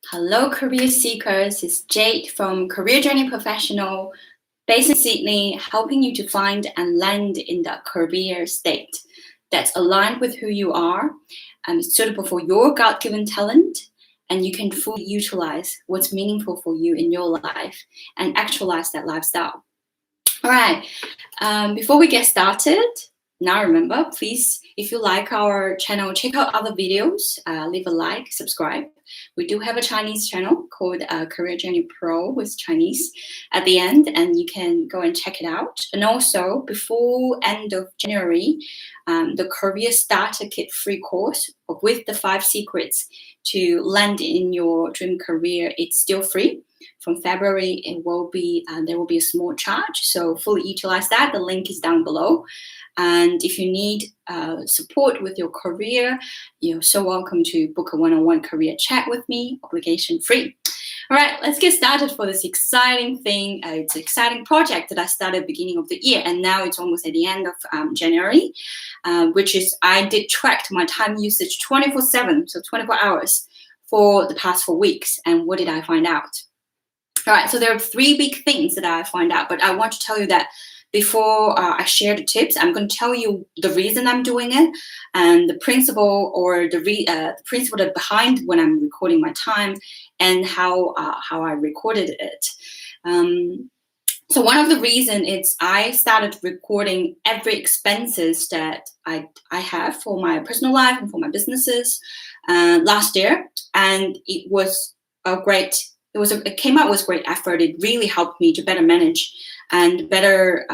Hello, career seekers. It's Jade from Career Journey Professional, based in Sydney, helping you to find and land in the career state that's aligned with who you are and suitable for your God-given talent, and you can fully utilize what's meaningful for you in your life and actualize that lifestyle. All right. Before we get started, now remember, please, if you like our channel, check out other videos, leave a like, subscribe. We do have a Chinese channel called Career Journey Pro with Chinese at the end, and you can go and check it out. And also, before end of January, the Career Starter Kit free course with the 5 secrets to land in your dream career, it's still free. From February, it will be there will be a small charge, so fully utilize that. The link is down below. And if you need support with your career, you're so welcome to book a one-on-one career chat with me, obligation free. All right, let's get started for this exciting thing. It's an exciting project that I started beginning of the year, and now it's almost at the end of January, which is I did track my time usage 24/7, so 24 hours for the past 4 weeks. And what did I find out? All right, so there are 3 big things that I find out, but I want to tell you that before I share the tips, I'm going to tell you the reason I'm doing it and the principle or the principle that behind when I'm recording my time and how I recorded it. So one of the reasons is I started recording every expenses that I have for my personal life and for my businesses last year, and it was a great. It came out with great effort. It really helped me to better manage and better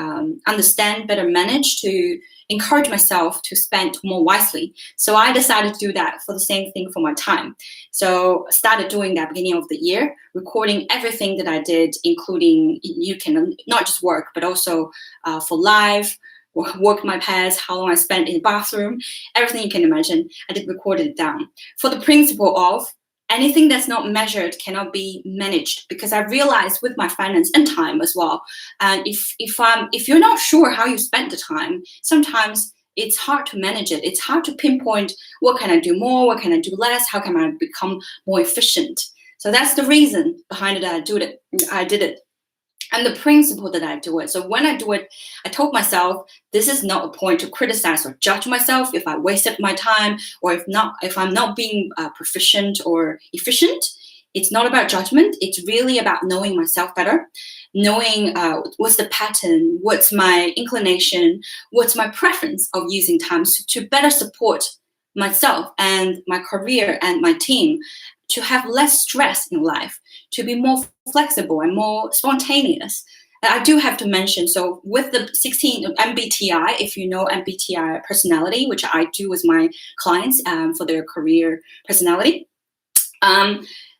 understand, better manage, to encourage myself to spend more wisely. So I decided to do that for the same thing for my time. So I started doing that beginning of the year, recording everything that I did, including you can not just work, but also for life, work my past, how long I spent in the bathroom, everything you can imagine. I did record it down for the principle of anything that's not measured cannot be managed, because I realized with my finance and time as well. And if you're not sure how you spend the time, sometimes it's hard to manage it. It's hard to pinpoint what can I do more, what can I do less, how can I become more efficient. So that's the reason behind it. I did it. And the principle that I do it. So when I do it, I told myself, this is not a point to criticize or judge myself if I wasted my time, or if I'm not being proficient or efficient. It's not about judgment. It's really about knowing myself better, knowing what's the pattern, what's my inclination, what's my preference of using time to better support myself and my career and my team, to have less stress in life, to be more flexible and more spontaneous. I do have to mention, so with the 16 MBTI, if you know MBTI personality, which I do with my clients for their career personality,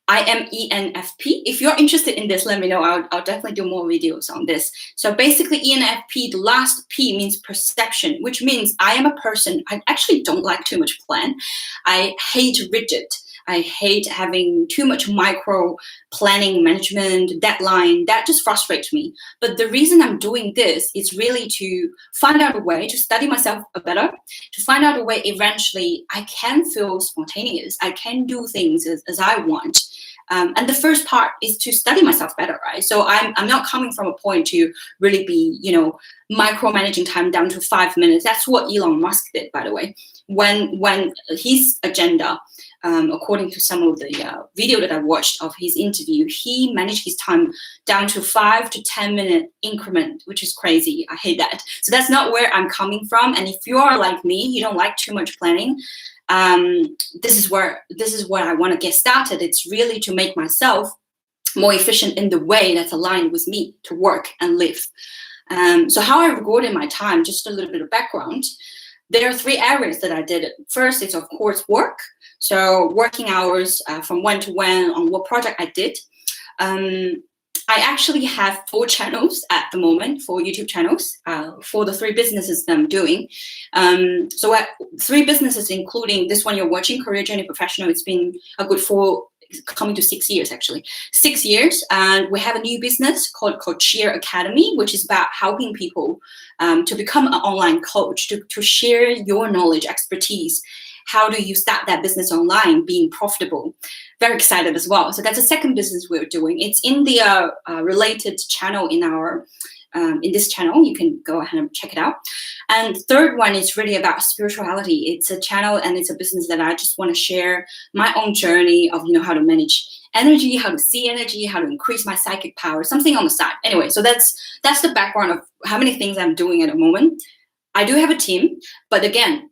I am ENFP. If you're interested in this, let me know. I'll definitely do more videos on this. So basically ENFP, the last P means perception, which means I am a person, I actually don't like too much plan. I hate rigid. I hate having too much micro planning, management, deadline. That just frustrates me. But the reason I'm doing this is really to find out a way to study myself better, to find out a way eventually I can feel spontaneous. I can do things as I want. And the first part is to study myself better, right? So I'm not coming from a point to really be, micromanaging time down to 5 minutes. That's what Elon Musk did, by the way. When his agenda, according to some of the video that I watched of his interview, he managed his time down to 5 to 10 minute increment, which is crazy. I hate that. So that's not where I'm coming from. And if you are like me, you don't like too much planning, this is where I want to get started. It's really to make myself more efficient in the way that's aligned with me to work and live. So how I recorded my time, just a little bit of background. There are 3 areas that I did it. First, it's of course work. So working hours from when to when on what project I did. I actually have 4 channels at the moment, 4 YouTube channels for the 3 businesses that I'm doing. So 3 businesses, including this one you're watching, Career Journey Professional. It's been a good coming to 6 years actually. 6 years, and we have a new business called Cheer Academy, which is about helping people to become an online coach, to share your knowledge, expertise, how do you start that business online, being profitable. Very excited as well. So that's the second business we're doing. It's in the related channel in our in this channel. You can go ahead and check it out. And third one is really about spirituality. It's a channel and it's a business that I just want to share my own journey of, how to manage energy, how to see energy, how to increase my psychic power, something on the side. Anyway, so that's the background of how many things I'm doing at the moment. I do have a team, but again,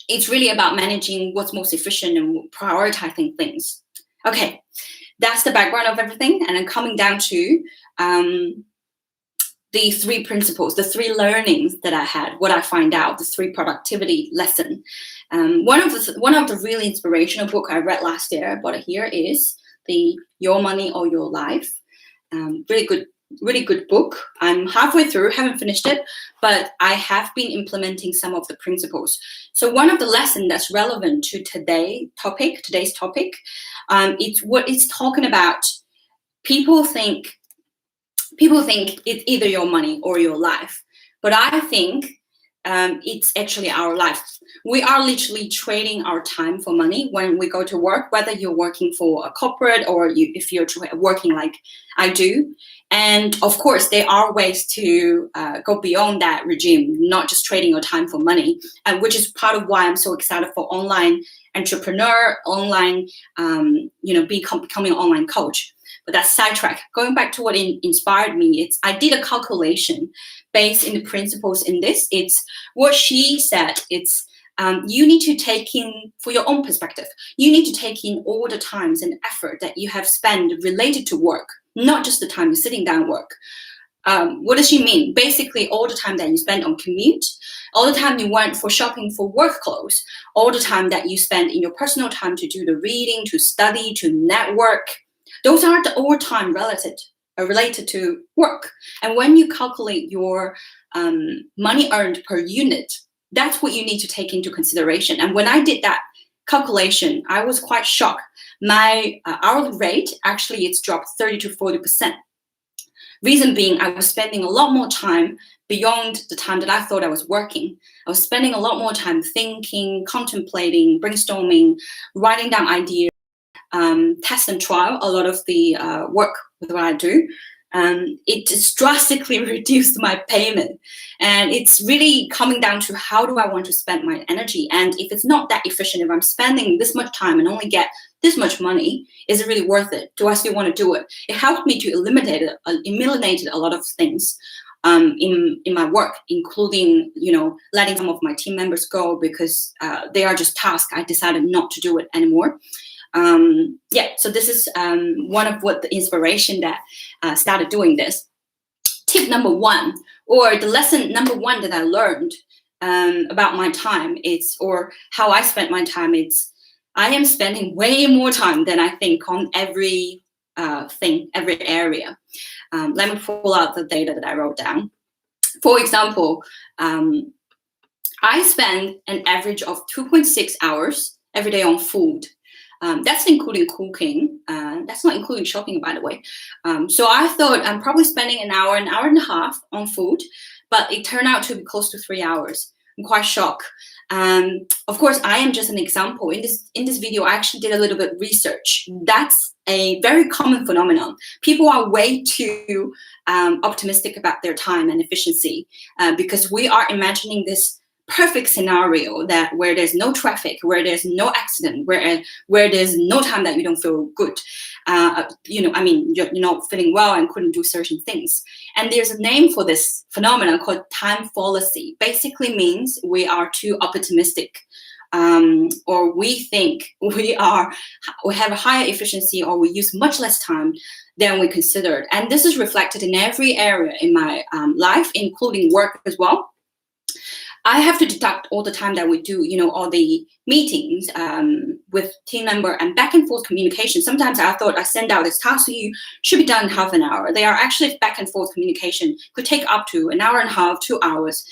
it's really about managing what's most efficient and prioritizing things. Okay, that's the background of everything. And then coming down to the 3 principles, the 3 learnings that I had, what I find out, the 3 productivity lesson. One of the really inspirational book I read last year, I bought it here, is the Your Money or Your Life. Really good book. I'm halfway through, haven't finished it, but I have been implementing some of the principles. So one of the lessons that's relevant to today's topic, it's what it's talking about. People think it's either your money or your life, but I think it's actually our life. We are literally trading our time for money when we go to work, whether you're working for a corporate or if you're working like I do. And of course, there are ways to go beyond that regime, not just trading your time for money, which is part of why I'm so excited for online entrepreneur, online, becoming an online coach. But that's sidetrack. Going back to what inspired me, I did a calculation based in the principles in this. It's what she said. It's you need to take in, for your own perspective, you need to take in all the times and effort that you have spent related to work, not just the time you're sitting down work. What does she mean? Basically, all the time that you spend on commute, all the time you went for shopping for work clothes, all the time that you spend in your personal time to do the reading, to study, to network. Those are all time related to work. And when you calculate your money earned per unit, that's what you need to take into consideration. And when I did that calculation, I was quite shocked. My hourly rate, actually, it's dropped 30 to 40%. Reason being, I was spending a lot more time beyond the time that I thought I was working. I was spending a lot more time thinking, contemplating, brainstorming, writing down ideas, test and trial a lot of the work with what I do. It just drastically reduced my payment. And it's really coming down to how do I want to spend my energy? And if it's not that efficient, if I'm spending this much time and only get this much money, is it really worth it? Do I still want to do it? It helped me to eliminate a lot of things in my work, including, letting some of my team members go because they are just tasks. I decided not to do it anymore. So this is one of what the inspiration that started doing this. Tip number 1, or the lesson number 1 that I learned about my time, or how I spent my time, I am spending way more time than I think on every every area. Let me pull out the data that I wrote down. For example, I spend an average of 2.6 hours every day on food. That's including cooking. That's not including shopping, by the way. So I thought I'm probably spending an hour and a half on food, but it turned out to be close to 3 hours. I'm quite shocked. Of course, I am just an example. In this video, I actually did a little bit of research. That's a very common phenomenon. People are way too optimistic about their time and efficiency because we are imagining this perfect scenario where there's no traffic, where there's no accident, where there's no time that you don't feel good. You're not feeling well and couldn't do certain things. And there's a name for this phenomenon called time fallacy. Basically means we are too optimistic, or we think we have a higher efficiency, or we use much less time than we considered. And this is reflected in every area in my life, including work as well. I have to deduct all the time that we do, all the meetings with team member and back and forth communication. Sometimes I thought I send out this task to you, should be done in half an hour. They are actually back and forth communication, could take up to an hour and a half, 2 hours.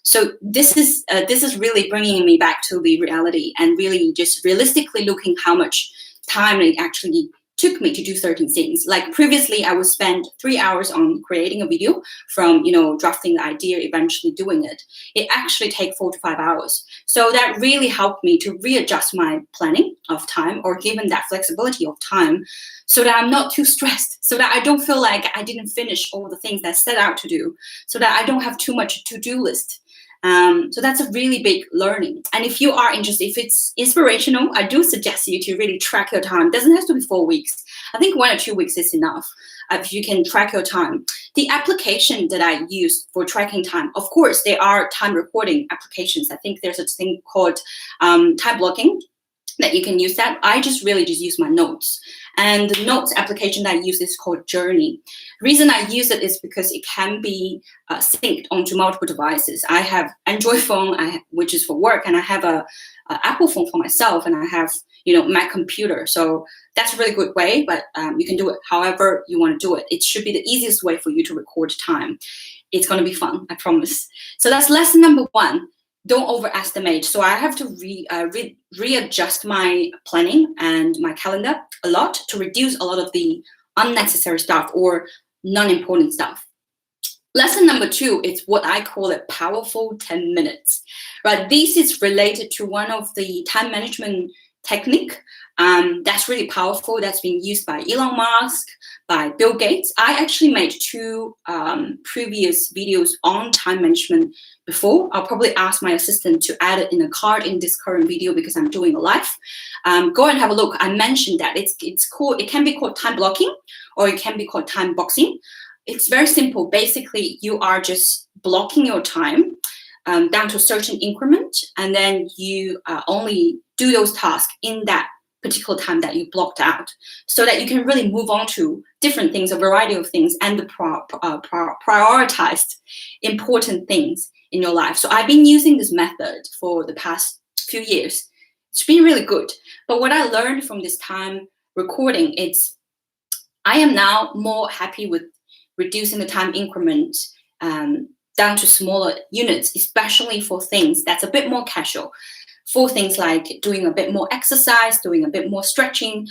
So this is really bringing me back to the reality and really just realistically looking how much time it actually took me to do certain things. Like previously, I would spend 3 hours on creating a video, from drafting the idea, eventually doing it. It actually takes 4 to 5 hours. So that really helped me to readjust my planning of time, or given that flexibility of time, so that I'm not too stressed, so that I don't feel like I didn't finish all the things that I set out to do, so that I don't have too much to-do list. So that's a really big learning. And if you are interested, if it's inspirational, I do suggest you to really track your time. It doesn't have to be 4 weeks. I think 1 or 2 weeks is enough if you can track your time. The application that I use for tracking time, of course, there are time recording applications. I think there's a thing called time blocking that you can use that. I just use my notes. And the notes application that I use is called Journey. The reason I use it is because it can be synced onto multiple devices. I have Android phone, which is for work, and I have a Apple phone for myself, and I have Mac computer. So that's a really good way, but you can do it however you want to do it. It should be the easiest way for you to record time. It's going to be fun, I promise. So that's lesson number 1. Don't overestimate. So I have to readjust my planning and my calendar a lot to reduce a lot of the unnecessary stuff or non-important stuff. Lesson number 2 is what I call it powerful 10 minutes. Right? This is related to one of the time management technique that's really powerful, that's been used by Elon Musk, by Bill Gates. I actually made 2 previous videos on time management before. I'll probably ask my assistant to add it in a card in this current video because I'm doing a live. Go and have a look. I mentioned that it's called, it can be called time blocking, or it can be called time boxing. It's very simple. Basically, you are just blocking your time down to a certain increment, and then you only do those tasks in that particular time that you blocked out, so that you can really move on to different things, a variety of things, and the prioritized important things in your life. So I've been using this method for the past few years. It's been really good. But what I learned from this time recording, I am now more happy with reducing the time increment down to smaller units, especially for things that's a bit more casual. For things like doing a bit more exercise, doing a bit more stretching,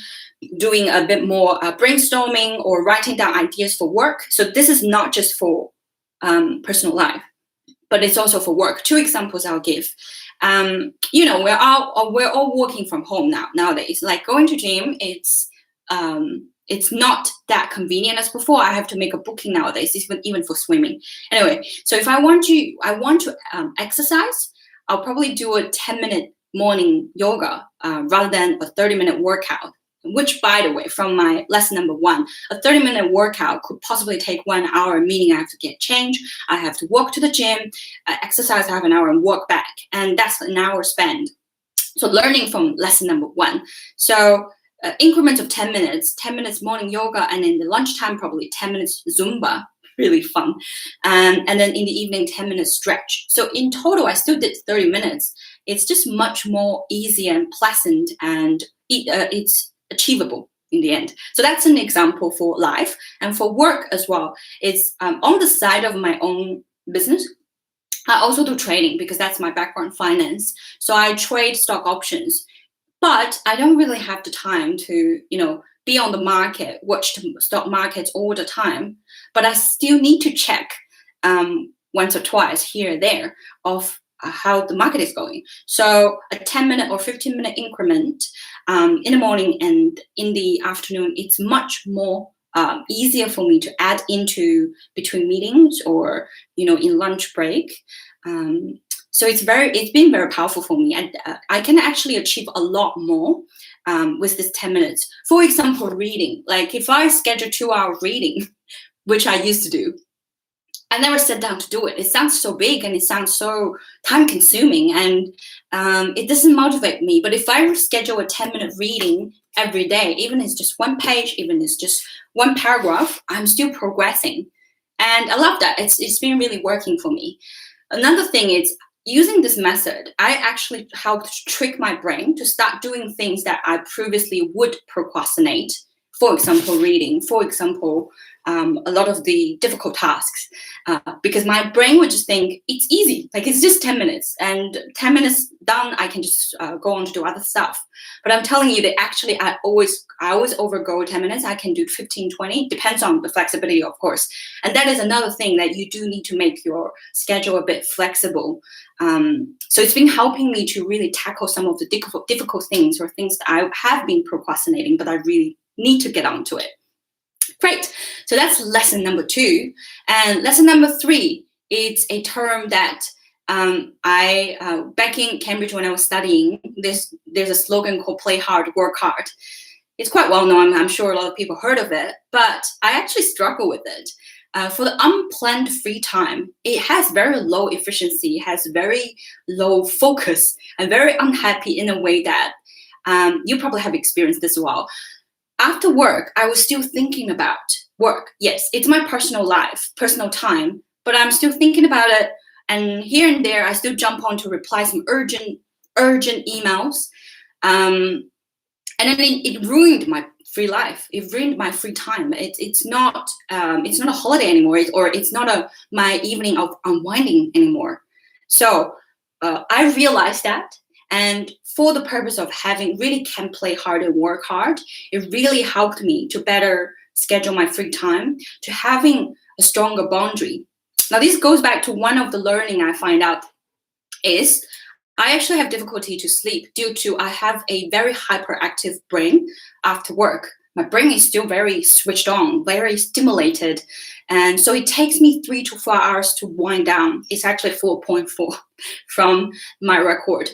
doing a bit more brainstorming, or writing down ideas for work. So this is not just for personal life, but it's also for work. 2 examples I'll give. We're all working from home nowadays. Like going to gym, it's not that convenient as before. I have to make a booking nowadays, even for swimming. Anyway, so if I want to exercise, I'll probably do a 10-minute morning yoga rather than a 30-minute workout, which, by the way, from my lesson number 1, a 30-minute workout could possibly take 1 hour, meaning I have to get changed, I have to walk to the gym, exercise half an hour, and walk back. And that's an hour spent. So learning from lesson number 1. So increments of 10 minutes morning yoga, and in the lunchtime, probably 10 minutes Zumba. Really fun. And then in the evening, 10 minutes stretch. So in total, I still did 30 minutes. It's just much more easy and pleasant, and it's achievable in the end. So that's an example for life. And for work as well, it's on the side of my own business. I also do trading because that's my background, finance. So I trade stock options, but I don't really have the time to, be on the market, watch the stock markets all the time. But I still need to check once or twice here or there of how the market is going. So a 10-minute or 15-minute increment in the morning and in the afternoon, it's much more easier for me to add into between meetings or, in lunch break. So it's been very powerful for me. And I can actually achieve a lot more with this 10 minutes. For example, reading. Like if I schedule 2-hour reading, which I used to do, I never sat down to do it. It sounds so big and it sounds so time consuming, and it doesn't motivate me. But if I schedule a 10-minute reading every day, even if it's just 1 page, even if it's just 1 paragraph, I'm still progressing. And I love that. It's been really working for me. Another thing is, using this method, I actually helped trick my brain to start doing things that I previously would procrastinate For example, reading, for example, a lot of the difficult tasks, because my brain would just think it's easy, like it's just 10 minutes, and 10 minutes done, I can just go on to do other stuff. But I'm telling you that actually I always overgo 10 minutes. I can do 15, 20, depends on the flexibility, of course. And that is another thing, that you do need to make your schedule a bit flexible. So it's been helping me to really tackle some of the difficult things, or things that I have been procrastinating, but I really need to get onto it. Great. So that's lesson number 2. And lesson number 3, it's a term that I back in Cambridge when I was studying, there's a slogan called "Play hard, work hard." It's quite well known. I'm sure a lot of people heard of it, but I actually struggle with it. For the unplanned free time, it has very low efficiency, has very low focus, and very unhappy in a way that you probably have experienced this as well. After work, I was still thinking about work. Yes, it's my personal life, personal time, but I'm still thinking about it. And here and there, I still jump on to reply some urgent emails. And then it ruined my free life. It ruined my free time. It's not a holiday anymore, or it's not my evening of unwinding anymore. So I realized that. And for the purpose of really can play hard and work hard, it really helped me to better schedule my free time, to having a stronger boundary. Now, this goes back to one of the learning I find out is I actually have difficulty to sleep due to I have a very hyperactive brain after work. My brain is still very switched on, very stimulated. And so it takes me 3 to 4 hours to wind down. It's actually 4.4 from my record.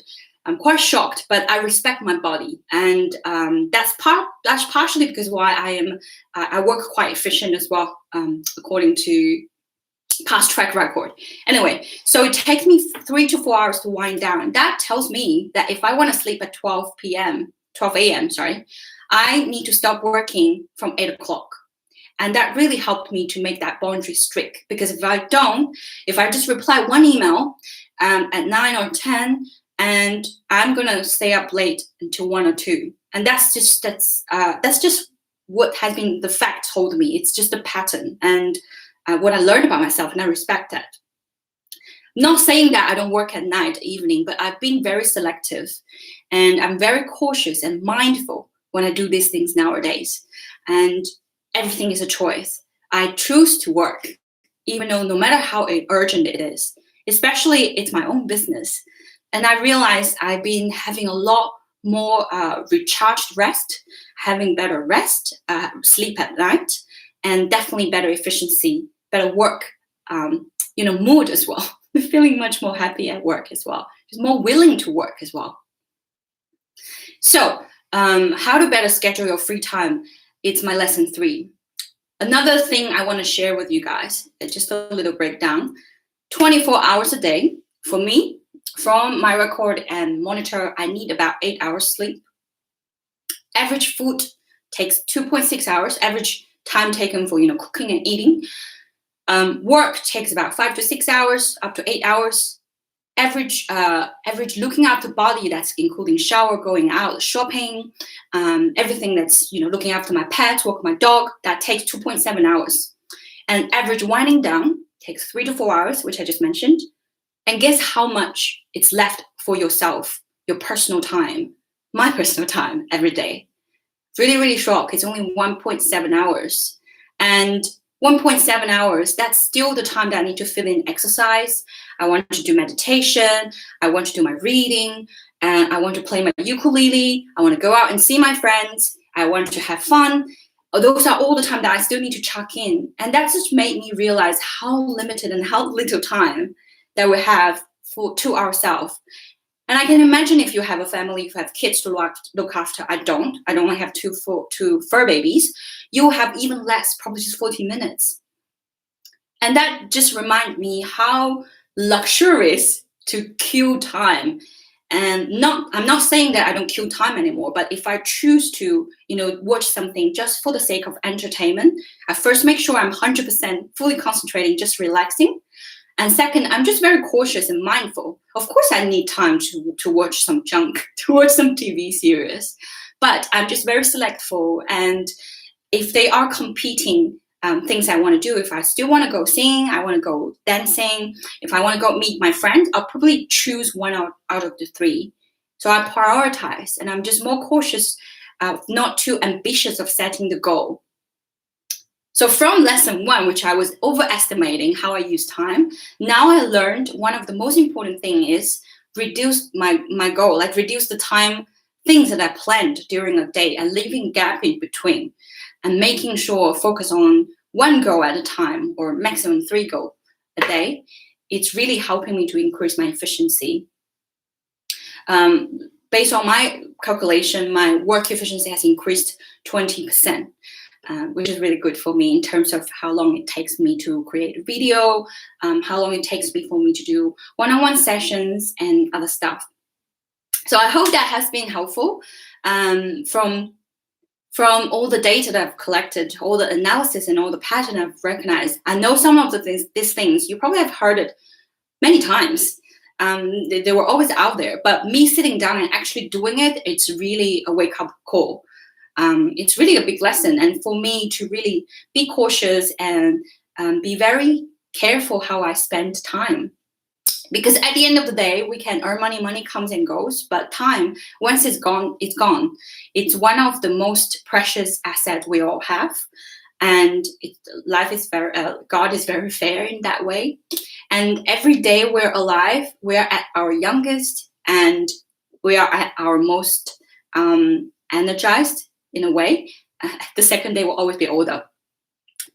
I'm quite shocked, but I respect my body, and that's partially because why I work quite efficient as well, according to past track record. Anyway, so it takes me 3 to 4 hours to wind down, and that tells me that if I want to sleep at 12 a.m., I need to stop working from 8 o'clock. And that really helped me to make that boundary strict, because if I just reply one email at 9 or 10, and I'm gonna stay up late until 1 or 2, and that's just what has been the fact told me. It's just a pattern, and what I learned about myself, and I respect that. Not saying that I don't work at night, evening, but I've been very selective, and I'm very cautious and mindful when I do these things nowadays. And everything is a choice. I choose to work, even though no matter how urgent it is, especially it's my own business. And I realized I've been having a lot more recharged rest, having better rest, sleep at night, and definitely better efficiency, better work, mood as well. Feeling much more happy at work as well. Just more willing to work as well. So how to better schedule your free time? It's my lesson 3. Another thing I want to share with you guys, just a little breakdown. 24 hours a day for me. From my record and monitor, I need about 8 hours sleep. Average food takes 2.6 hours. Average time taken for cooking and eating. Work takes about 5 to 6 hours, up to 8 hours. Average looking after body, that's including shower, going out, shopping, everything that's looking after my pet, walk my dog, that takes 2.7 hours. And average winding down takes 3 to 4 hours, which I just mentioned. And guess how much it's left for yourself, your personal time, my personal time every day. Really, really shocked. It's only 1.7 hours. And 1.7 hours, that's still the time that I need to fill in exercise. I want to do meditation. I want to do my reading. And I want to play my ukulele. I want to go out and see my friends. I want to have fun. Those are all the time that I still need to chuck in. And that just made me realize how limited and how little time that we have to ourselves. And I can imagine if you have a family, if you have kids to look after. I don't only have two fur babies. You'll have even less, probably just 40 minutes. And that just reminds me how luxurious to kill time. And I'm not saying that I don't kill time anymore, but if I choose to, watch something just for the sake of entertainment, I first make sure I'm 100% fully concentrating, just relaxing. And second, I'm just very cautious and mindful. Of course, I need time to watch some junk, to watch some TV series, but I'm just very selectful. And if they are competing things I want to do, if I still want to go singing, I want to go dancing, if I want to go meet my friends, I'll probably choose one out of the three. So I prioritize, and I'm just more cautious, not too ambitious of setting the goal. So from lesson 1, which I was overestimating how I use time, now I learned one of the most important thing is reduce my goal, like reduce the time, things that I planned during a day and leaving gap in between, and making sure focus on one goal at a time or maximum 3 goals a day. It's really helping me to increase my efficiency. Based on my calculation, my work efficiency has increased 20%. Which is really good for me in terms of how long it takes me to create a video, how long it takes me for me to do one-on-one sessions and other stuff. So I hope that has been helpful. From all the data that I've collected, all the analysis and all the pattern I've recognized, I know some of these things you probably have heard it many times. They were always out there, but me sitting down and actually doing it, it's really a wake-up call. It's really a big lesson, and for me to really be cautious and be very careful how I spend time. Because at the end of the day, we can earn money, money comes and goes, but time, once it's gone, it's gone. It's one of the most precious assets we all have, and life is very, God is very fair in that way. And every day we're alive, we're at our youngest, and we are at our most energized. In a way, the second day will always be older.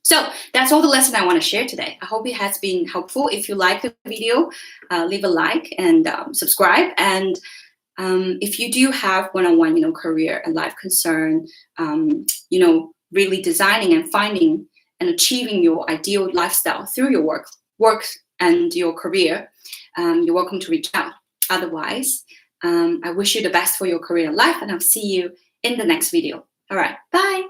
So that's all the lesson I want to share today. I hope it has been helpful. If you like the video, leave a like and subscribe. And if you do have one-on-one, career and life concern, really designing and finding and achieving your ideal lifestyle through your work and your career, you're welcome to reach out. Otherwise, I wish you the best for your career and life, and I'll see you in the next video. All right, bye.